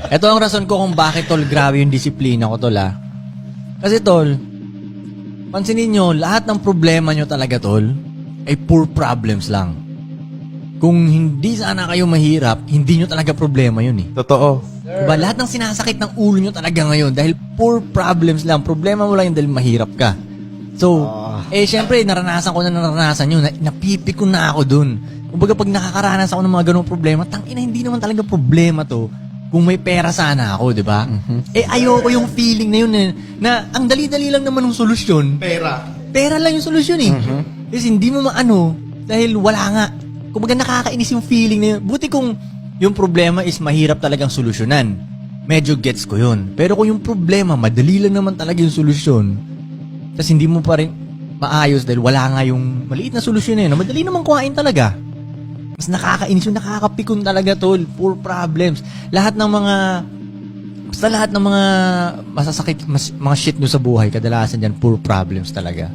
Ito ang rason ko kung bakit, tol, grabe yung disiplina ko, tol, ah. Kasi, tol, pansinin nyo, lahat ng problema nyo talaga, tol, ay poor problems lang. Kung hindi sana kayo mahirap, hindi nyo talaga problema yun, eh. Totoo. Diba? Lahat ng sinasakit ng ulo nyo talaga ngayon dahil poor problems lang. Problema mo lang yun dahil mahirap ka. So, syempre, naranasan ko yun. Napipikon na ako dun. Kumbaga, pag nakakaranas ako ng mga ganung problema, tangina, hindi naman talaga problema to. Kung may pera sana ako, di ba? Ayoko yung feeling na yun na ang dali-dali lang naman ng solusyon. Pera lang yung solusyon eh. Kasi hindi mo maano dahil wala nga. Kumbaga nakakainis yung feeling na yun. Buti kung yung problema is mahirap talagang solusyonan. Medyo gets ko yun. Pero kung yung problema, madali lang naman talaga yung solusyon, tapos hindi mo pa rin maayos dahil wala nga yung maliit na solusyon na yun, madali naman kuhain talaga. Mas nakakainis yung nakakapikon talaga, tol. Poor problems. Lahat ng mga masasakit, mga shit nyo sa buhay, kadalasan dyan, poor problems talaga.